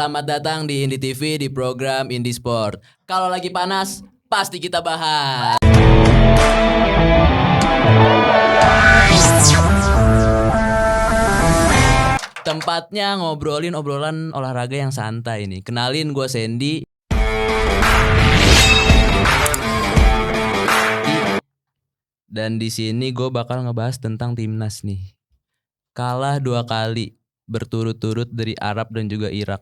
Selamat datang di Indie TV di program Indie Sport. Kalau lagi panas, pasti kita bahas. Tempatnya ngobrolin obrolan olahraga yang santai nih. Kenalin, gue Sandy. Dan di sini gue bakal ngebahas tentang timnas nih. Kalah 2 kali berturut-turut dari Arab dan juga Irak.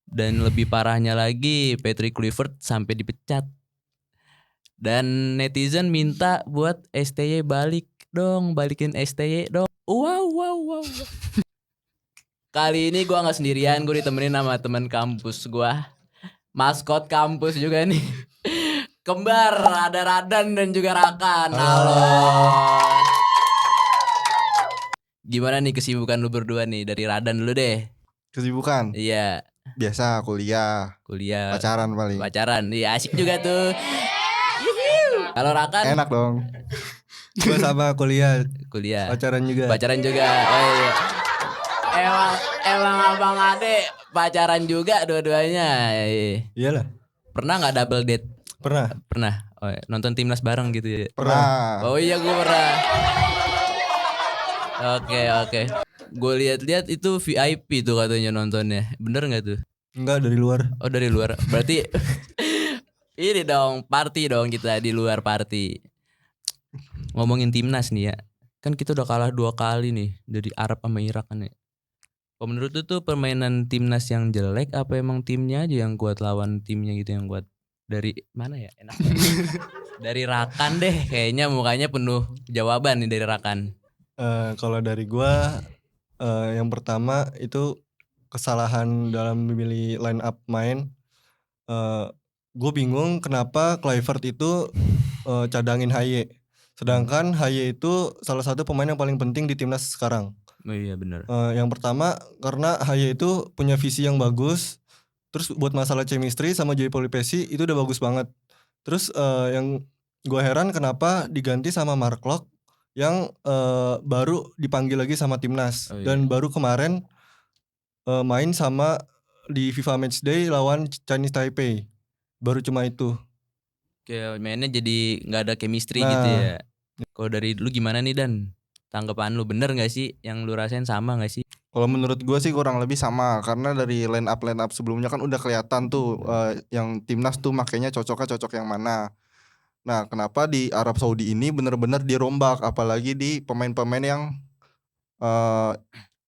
Dan lebih parahnya lagi, Patrick Kluivert sampai dipecat. Dan netizen minta buat STY balik dong, balikin STY dong. Wow. Kali ini gue nggak sendirian, gue ditemenin sama teman kampus gue, maskot kampus juga nih. Kembar, ada Radan dan juga Rakan. Halo. Gimana nih kesibukan lu berdua nih? Dari Radan dulu deh. Kesibukan? Iya. Biasa kuliah. Pacaran paling. Iya, asik juga tuh. Kalau Rakan? Enak dong. Gue sama kuliah. Pacaran juga. Oh iya. Emang abang ade pacaran juga dua-duanya. Iyalah. Pernah nggak double date? Pernah. Oh, nonton timnas bareng gitu ya? Pernah. Oh iya, gue pernah. Oke. Gue lihat-lihat itu VIP tuh katanya nontonnya. Bener nggak tuh? Enggak, dari luar. Oh, dari luar. Berarti ini dong, party dong kita di luar party. Ngomongin timnas nih ya. Kan kita udah kalah 2 kali nih dari Arab sama Irak kan ya. Kalau menurut lu tuh permainan timnas yang jelek apa emang timnya aja yang kuat lawan timnya gitu yang kuat? Dari mana ya? Enak. Dari Rakan deh, kayaknya mukanya penuh jawaban nih dari Rakan. Kalau dari gue, yang pertama itu kesalahan dalam memilih line up main. Gue bingung kenapa Kluivert itu cadangin Haye. Sedangkan Haye itu salah satu pemain yang paling penting di timnas sekarang. Oh iya benar. Yang pertama karena Haye itu punya visi yang bagus. Terus buat masalah chemistry sama Joey Polipesi itu udah bagus banget. Terus yang gue heran kenapa diganti sama Mark Locke yang baru dipanggil lagi sama timnas. Oh, iya. Dan baru kemarin main sama di FIFA Matchday lawan Chinese Taipei. Baru cuma itu. Kayak mainnya jadi gak ada chemistry gitu ya. Kalau dari lu gimana nih Dan? Tanggapan lu bener gak sih? Yang lu rasain sama gak sih? Kalau menurut gue sih kurang lebih sama. Karena dari line up sebelumnya kan udah kelihatan tuh yang timnas tuh makanya cocok yang mana. Nah, kenapa di Arab Saudi ini bener-bener dirombak, apalagi di pemain-pemain yang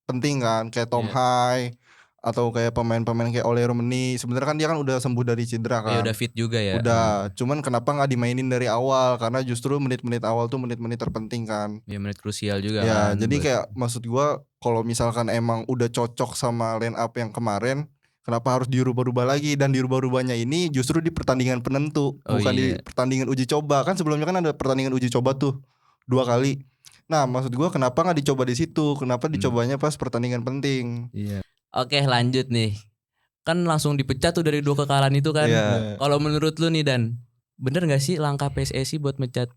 penting kan, kayak Tom Hai atau kayak pemain-pemain kayak Ole Romeni. Sebenarnya kan dia kan udah sembuh dari cedera kan. Ya udah fit juga ya. Udah, cuman kenapa nggak dimainin dari awal? Karena justru menit-menit awal tuh menit-menit terpenting kan. Ya menit krusial juga ya, kan. jadi kayak maksud gua kalau misalkan emang udah cocok sama line up yang kemarin, kenapa harus dirubah-rubah lagi? Dan dirubah-rubahnya ini justru di pertandingan penentu, bukan di pertandingan uji coba. Kan sebelumnya kan ada pertandingan uji coba tuh 2 kali. Nah, maksud gua kenapa nggak dicoba di situ? Kenapa dicobanya pas pertandingan penting? Iya. Oke, lanjut nih. Kan langsung dipecat tuh dari 2 kekalahan itu kan. Kalau menurut lu nih Dan, bener gak sih langkah PSSI buat mecat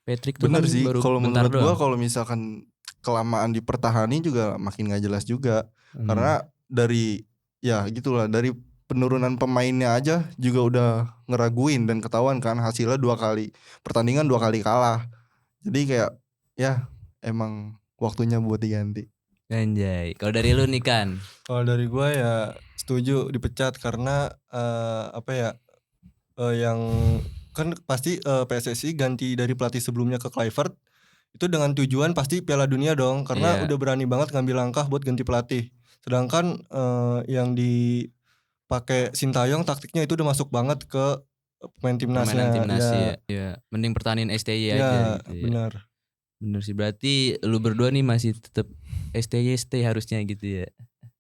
Patrick tuh? Bener kan sih, baru kalau menurut doang. gua kalau misalkan kelamaan dipertahani juga makin gak jelas juga. Karena dari ya gitulah, dari penurunan pemainnya aja juga udah ngeraguin dan ketahuan kan hasilnya 2 kali pertandingan 2 kali kalah. Jadi kayak ya emang waktunya buat diganti. Anjay. Kalau dari lu nih kan? Kalau dari gue ya setuju dipecat karena yang kan pasti PSSI ganti dari pelatih sebelumnya ke Kluivert itu dengan tujuan pasti Piala Dunia dong, karena udah berani banget ngambil langkah buat ganti pelatih. Sedangkan yang dipakai Sintayong taktiknya itu udah masuk banget ke pemain timnasnya. Ya. Mending pertahanin STY aja gitu ya. Bener sih, berarti lu berdua nih masih tetap STY harusnya gitu ya.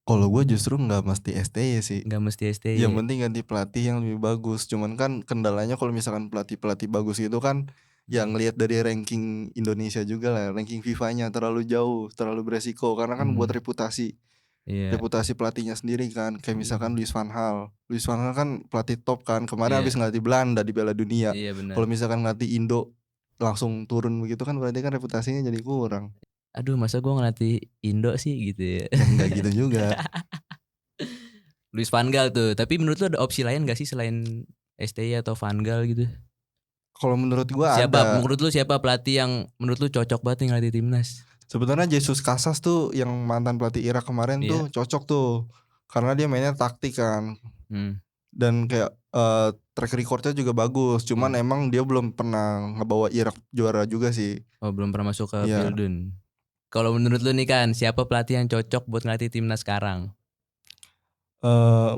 Kalau gue justru nggak mesti STY sih. Nggak mesti STY. Yang penting ganti pelatih yang lebih bagus. Cuman kan kendalanya kalau misalkan pelatih bagus gitu kan, yang ngelihat dari ranking Indonesia juga lah, ranking FIFA-nya terlalu jauh, terlalu beresiko karena kan buat reputasi. Reputasi pelatihnya sendiri kan. Kayak misalkan Louis van Gaal. Louis van Gaal kan pelatih top kan. Kemarin habis ngelatih Belanda di Piala Dunia. Kalau misalkan ngelatih Indo langsung turun begitu kan berarti kan reputasinya jadi kurang. Aduh, masa gue ngelatih Indo sih gitu ya. Enggak gitu juga. Luis Van Gaal tuh. Tapi menurut lu ada opsi lain gak sih selain STI atau Van Gaal gitu? Kalau menurut gua Siapa ada. menurut lu siapa pelatih yang menurut lu cocok banget nih ngelatih timnas? Sebenarnya Jesus Casas tuh yang mantan pelatih Irak kemarin Iya. tuh cocok tuh. Karena dia mainnya taktik kan. Hmm. Dan kayak track recordnya juga bagus. Cuman Iya. emang dia belum pernah ngebawa Irak juara juga sih. Oh, belum pernah masuk ke Iya. Pildun. Kalau menurut lu nih kan, siapa pelatih yang cocok buat ngelatih timnas sekarang?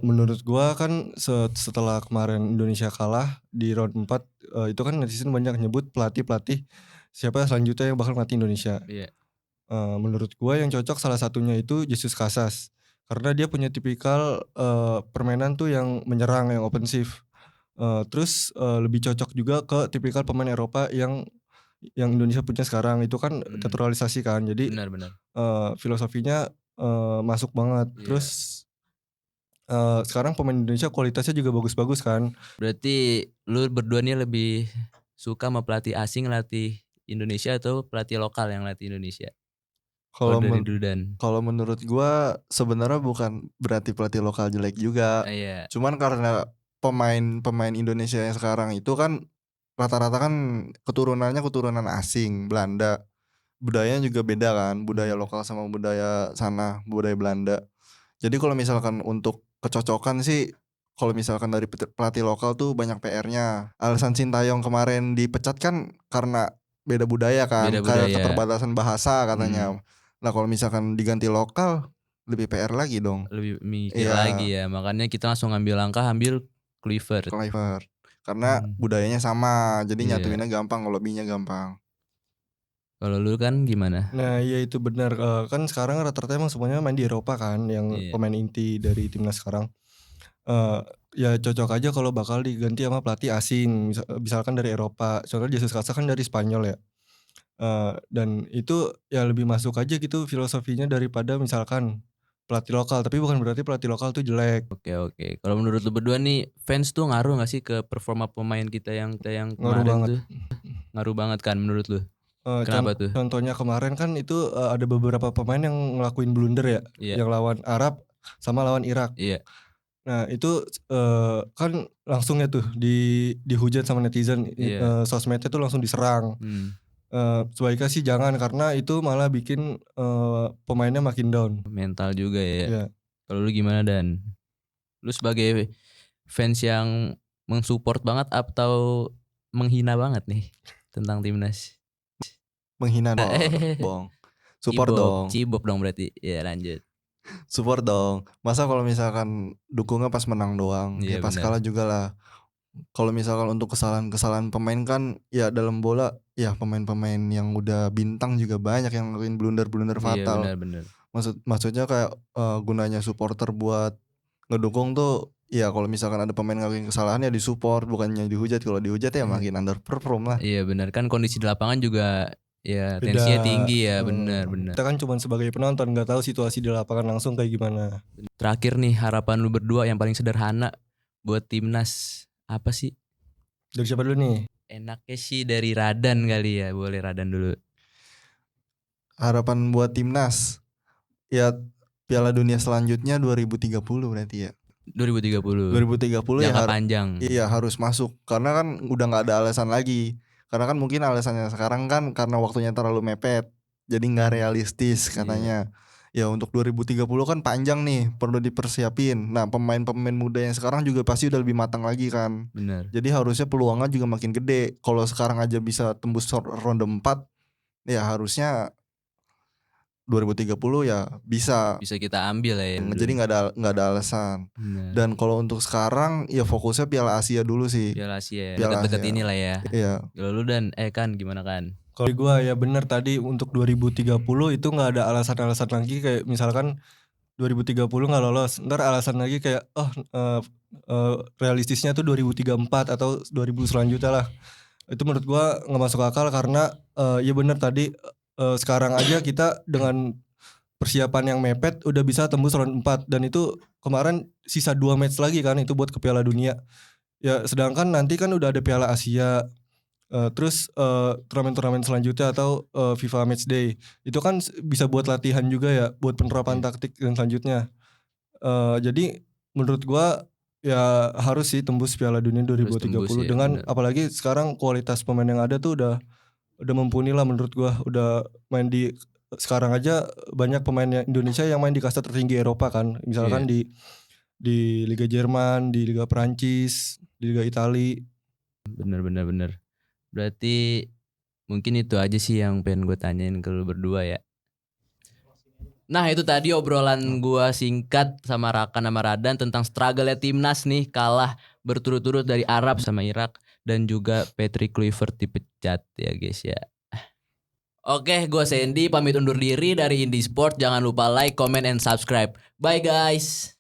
Menurut gua kan setelah kemarin Indonesia kalah di round 4, itu kan netizen banyak nyebut pelatih-pelatih siapa selanjutnya yang bakal ngelatih Indonesia. Iya. Menurut gua yang cocok salah satunya itu Jesus Casas. Karena dia punya tipikal permainan tuh yang menyerang, yang ofensif. Terus lebih cocok juga ke tipikal pemain Eropa yang Indonesia punya sekarang. Itu kan naturalisasi kan. Jadi Benar-benar. filosofinya masuk banget. Iya. Terus sekarang pemain Indonesia kualitasnya juga bagus-bagus kan. Berarti lu berdua nih lebih suka sama pelatih asing ngelatih Indonesia atau pelatih lokal yang ngelatih Indonesia? Kalau dari dulu dan. Kalau menurut gua sebenarnya bukan berarti pelatih lokal jelek juga. Iya. Cuman karena pemain Indonesia yang sekarang itu kan rata-rata kan keturunan asing, Belanda. Budayanya juga beda kan, budaya lokal sama budaya sana, budaya Belanda. Jadi kalau misalkan untuk kecocokan sih, kalau misalkan dari pelatih lokal tuh banyak PR-nya. Alasan Sintayong kemarin dipecat kan karena beda budaya kan, Beda kayak budaya. keterbatasan bahasa katanya. Nah kalau misalkan diganti lokal, lebih PR lagi dong. Lebih mikir Iya. lagi ya. Makanya kita langsung ambil langkah ambil Kluivert. Karena budayanya sama, jadi Iya. nyatuinnya gampang, lobbynya gampang. Kalau lu kan gimana? Nah iya itu benar, kan sekarang rata-rata emang semuanya main di Eropa kan yang Iya. pemain inti dari timnas sekarang. Ya cocok aja kalau bakal diganti sama pelatih asing, misalkan dari Eropa. Soalnya Jesus Casas kan dari Spanyol ya. Dan itu ya lebih masuk aja gitu filosofinya daripada misalkan pelatih lokal. Tapi bukan berarti pelatih lokal tuh jelek. Oke. Kalau menurut lu berdua nih, fans tuh ngaruh gak sih ke performa pemain kita yang Ngaruh kemarin banget. tuh? Ngaruh banget kan menurut lu? Kenapa tuh? Contohnya kemarin kan itu ada beberapa pemain yang ngelakuin blunder ya, Iya. yang lawan Arab sama lawan Irak. Iya. Nah itu kan langsung ya tuh dihujat sama netizen, Iya. sosmednya tuh langsung diserang. Sebaiknya sih jangan, karena itu malah bikin pemainnya makin down. Mental juga ya. Iya. Kalau lu gimana Dan? Lu sebagai fans yang mensupport banget atau menghina banget nih tentang timnas? Menghina dong. Support dong. Cibok dong berarti. Ya lanjut. Support dong. Masa kalau misalkan dukungnya pas menang doang, Iya, ya pas benar. kalah juga lah. Kalau misalkan untuk kesalahan-kesalahan pemain kan, ya dalam bola ya pemain-pemain yang udah bintang juga banyak yang ngelakuin blunder-blunder fatal. Iya benar. Maksudnya kayak gunanya supporter buat ngedukung tuh, ya kalau misalkan ada pemain ngelakuin kesalahan ya disupport, bukannya dihujat. Kalau dihujat ya makin underperform lah. Iya benar, kan kondisi di lapangan juga ya Beda. tensinya tinggi ya. Benar. Kita kan cuma sebagai penonton, nggak tahu situasi di lapangan langsung kayak gimana. Terakhir nih, harapan lu berdua yang paling sederhana buat timnas apa sih? Dari siapa dulu nih? Enaknya sih dari Radan kali ya. Boleh Radan dulu. Harapan buat timnas ya Piala Dunia selanjutnya 2030 berarti ya. 2030. 2030 ya Jangka panjang. Iya harus masuk, karena kan udah nggak ada alasan lagi. Karena kan mungkin alasannya sekarang kan karena waktunya terlalu mepet, jadi nggak realistis katanya. Ya untuk 2030 kan panjang nih, perlu dipersiapin. Nah pemain-pemain muda yang sekarang juga pasti udah lebih matang lagi kan. Benar. Jadi harusnya peluangnya juga makin gede. Kalau sekarang aja bisa tembus ronde 4, ya harusnya 2030 ya bisa kita ambil ya. Jadi nggak ada alasan. Benar. Dan kalau untuk sekarang ya fokusnya Piala Asia dulu sih. Piala Asia. Piala Deket-deket Asia. inilah ya. Iya. Kalau lu Dan kan gimana kan? Kalau gue ya benar tadi, untuk 2030 itu nggak ada alasan-alasan lagi kayak misalkan 2030 nggak lolos, ntar alasan lagi kayak realistisnya tuh 2034 atau 2000 selanjutnya lah. Itu menurut gue nggak masuk akal, karena ya benar tadi, sekarang aja kita dengan persiapan yang mepet udah bisa tembus round 4, dan itu kemarin sisa 2 match lagi kan itu buat ke Piala Dunia. Ya sedangkan nanti kan udah ada Piala Asia, terus turnamen-turnamen selanjutnya atau FIFA Matchday. Itu kan bisa buat latihan juga ya, buat penerapan taktik dan selanjutnya. Jadi menurut gua ya harus sih tembus Piala Dunia Harus 2030 tembus ya, dengan bener. apalagi sekarang kualitas pemain yang ada tuh udah mumpuni lah menurut gua. Udah main di sekarang aja banyak pemain Indonesia yang main di kasta tertinggi Eropa kan. Misalkan Iya. di Liga Jerman, di Liga Perancis, di Liga Itali. Bener. Berarti mungkin itu aja sih yang pengen gue tanyain ke lu berdua ya. Nah itu tadi obrolan gua singkat sama Rakan sama Radan tentang struggle-nya timnas nih, kalah berturut-turut dari Arab sama Irak dan juga Patrick Kluivert dipecat ya guys ya. Oke, gua Sandy pamit undur diri dari Indie Sport. Jangan lupa like, comment, and subscribe. Bye guys.